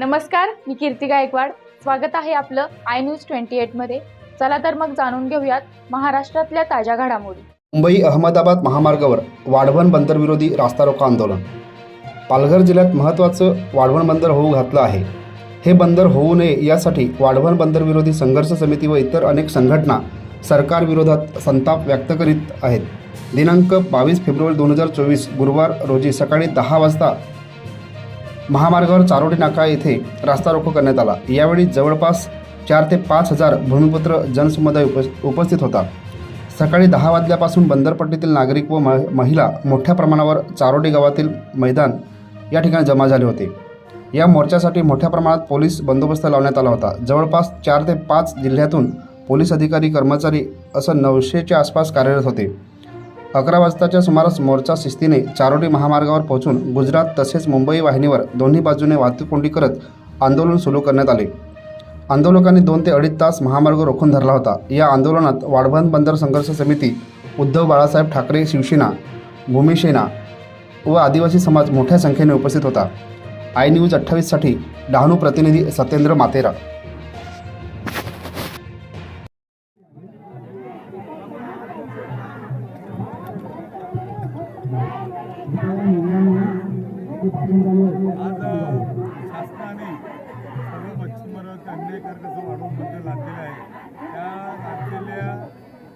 नमस्कार, मी कीर्ती गायकवाड। स्वागत आहे आपलं आय न्यूज 28 मध्ये। चला तर मग जाणून घेऊयात महाराष्ट्रातल्या ताज्या घडामोडी। मुंबई अहमदाबाद महामार्गावर वाढवण बंदर विरोधी रास्ता रोको आंदोलन। पालघर जिल्ह्यात महत्त्वाचं वाढवण बंदर होऊ घातलं आहे। हे बंदर होऊ नये यासाठी वाढवण बंदर विरोधी संघर्ष समिती व इतर अनेक संघटना सरकार विरोधात संताप व्यक्त करीत आहेत। दिनांक 22 फेब्रुवारी 2024 गुरुवार रोजी सकाळी 10 वाजता महामार्गावर चारोटी नाका येथे रास्ता रोको करण्यात आला। यावेळी जवळपास 4 ते 5 हजार भूमिपुत्र जनसमुदाय उपस्थित होता। सकाळी 10 वाजल्यापासून बंदरपट्टीतील नागरिक व महिला मोठ्या प्रमाणावर चारोटी गावातील मैदान या ठिकाणी जमा झाले होते। या मोर्चासाठी मोठ्या प्रमाणात पोलीस बंदोबस्त लावण्यात आला होता। जवळपास 4 ते 5 जिल्ह्यातून पोलीस अधिकारी कर्मचारी असं 900च्या आसपास कार्यरत होते। 11 वाजताच्या सुमारास मोर्चा शिस्तीने चारोटी महामार्गावर पोहोचून गुजरात तसेच मुंबई वाहिनीवर दोन्ही बाजूने वाहतूक कोंडी करत आंदोलन सुरू करण्यात आले। आंदोलकांनी 2 ते 2.5 तास महामार्ग रोखून धरला होता। या आंदोलनात वाढवण बंदर संघर्ष समिती, उद्धव बाळासाहेब ठाकरे शिवसेना, भूमिसेना व आदिवासी समाज मोठ्या संख्येने उपस्थित होता। आय न्यूज 28 साठी डहाणू प्रतिनिधी सत्येंद्र मातेरा। आज शासनाने सर्व मच्छीमारांचे अन्यायकारक असं वाढवून बंदर लादलेलं आहे। त्या लादलेल्या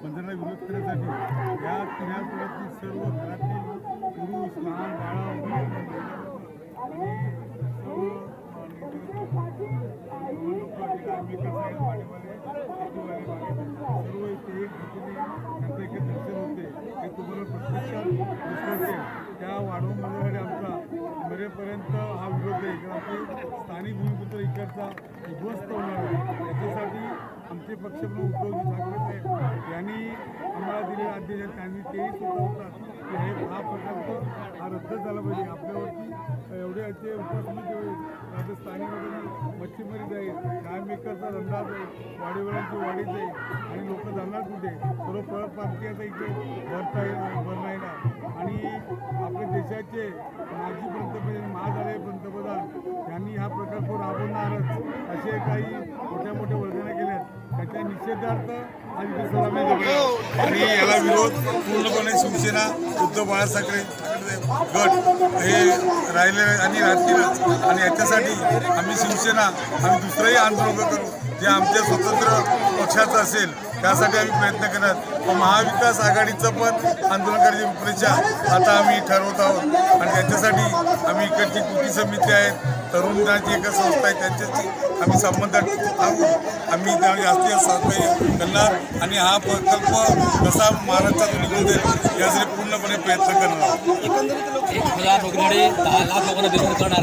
बंदराला विरोध करण्यासाठी या किनारपट्टीतील सर्व घरातील पुरुष, लहान बाळा आणि सर्व इथे एक त्यांचं एक दर्शन होते हे तुम्हाला प्रत्यक्षात त्या वाढवून बंदरासाठी आमचा मरेपर्यंत हा विरोध आहे। कारण आपले स्थानिक भूमिपुत्र इकडचा उद्ध्वस्त होणार आहे। याच्यासाठी आमचे पक्षप्रमुख उद्धवजी ठाकरे साहेब यांनी आम्हाला दिलेले आदेश आहेत। त्यांनी तेही सुचवतात की हा प्रकल्प हा रद्द झाला पाहिजे। आपल्यावरती एवढे असे उपस्थित होईल स्थानिक मच्छीमारी जाईल, कायमेकरचा धंदा जाईल, वाडीवरांची वाढी जाईल आणि लोक जाणार कुठे? सर्व परप्रांतीयाचा इथे भरता येणार आणि आपल्या देशाचे माजी पंतप्रधान, महाझाले पंतप्रधान यांनी हा प्रकल्प राबवणारच असे काही मोठ्या मोठ्या वर्धना केल्यात। त्याच्या निषेधार्थ आज आणि याला विरोध पूर्णपणे शिवसेना, उद्धव बाळासाहेब गट हे राहिले आणि राहतीलच। आणि याच्यासाठी आम्ही शिवसेना आम्ही दुसरंही आंदोलन करू जे आमच्या स्वतंत्र पक्षाचं असेल त्यासाठी आम्ही प्रयत्न करत। महाविकास आघाडीचं पण आंदोलन करायची रूपरेषा आता आम्ही ठरवत आहोत आणि त्याच्यासाठी आम्ही इकडची कृती समिती आहेत, तरुणांची एक संस्था आहे, त्यांच्याशी आम्ही संबंध आहोत। आम्ही जास्तीत सहकार्य करणार आणि हा प्रकल्प कसा महाराष्ट्रात निघून जाईल यासाठी पूर्णपणे प्रयत्न करणार आहोत। 1000 लोकांकडे 10 लाख लोकांना विरोध करणार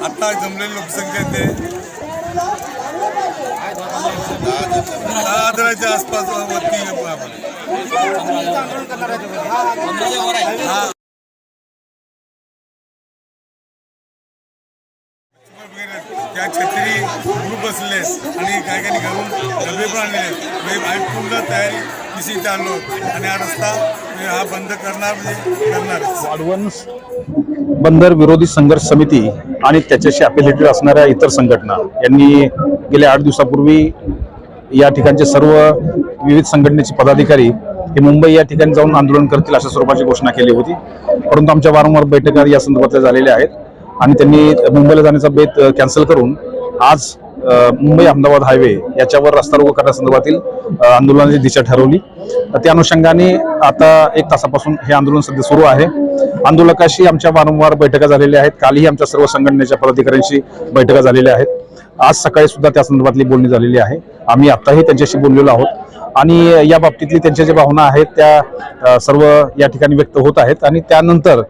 आता जमलेली लोकसंख्या ते 10,000च्या आसपास वरती त्या छत्री ग्रुप बसले आणि काही काही घरून डबे पण आणलेले पूर्ण तयारी दिशेने आणलो आणि हा रस्ता हा बंद करणार म्हणजे करणारच। वाढवण बंदर विरोधी संघर्ष समिती आणि त्याच्याशी अफिलिएटेड असणाऱ्या इतर संघटना यांनी गेल्या 8 दिवसापूर्वी या ठिकाणचे सर्व विविध संघटनेचे पदाधिकारी हे मुंबई या ठिकाणी जाऊन आंदोलन करतील अशा स्वरूपाची घोषणा केली होती। परंतु आमच्या वारंवार बैठका या संदर्भातल्या झालेल्या आहेत आणि त्यांनी मुंबईला जाण्याचा बेत कॅन्सल करून आज मुंबई अहमदाबाद हायवे याच्यावर रस्ता रोको करण्यासंदर्भातील आंदोलनाची दिशा ठरवली। त्या अनुषंगाने आता 1 तासापासून हे आंदोलन सध्या सुरू आहे। आंदोलकाशी आमच्या वारंवार बैठका झालेल्या आहेत। कालही आमच्या सर्व संघटनेच्या पदाधिकाऱ्यांशी बैठका झालेल्या आहेत। आज सकाळी सुद्धा त्या संदर्भातली बोलणी झालेली आहे। आम्ही आताही त्यांच्याशी बोललेलो आहोत आणि या बाबतीतली त्यांच्या ज्या भावना आहेत त्या सर्व या ठिकाणी व्यक्त होत आहेत आणि त्यानंतर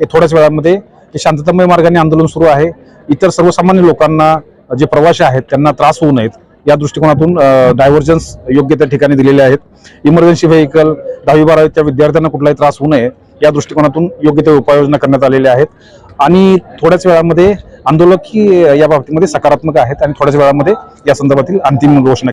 थोड्याच वेळामध्ये शांततामय मार्गाने आंदोलन सुरू आहे। इतर सर्वसामान्य लोकांना जे प्रवासी आहेत त्यांना त्रास होऊ नयेत या दृष्टिकोनातून डायव्हर्जन्स योग्य त्या ठिकाणी दिलेले आहेत। इमर्जन्सी व्हेकल 10वी-12वीच्या विद्यार्थ्यांना कुठलाही त्रास होऊ नये या दृष्टिकोनातून योग्य त्या उपाययोजना करण्यात आलेल्या आहेत आणि थोड्याच वेळामध्ये आंदोलक ही या बाबतीमध्ये सकारात्मक आहेत आणि थोड्याच वेळामध्ये या संदर्भातील अंतिम घोषणा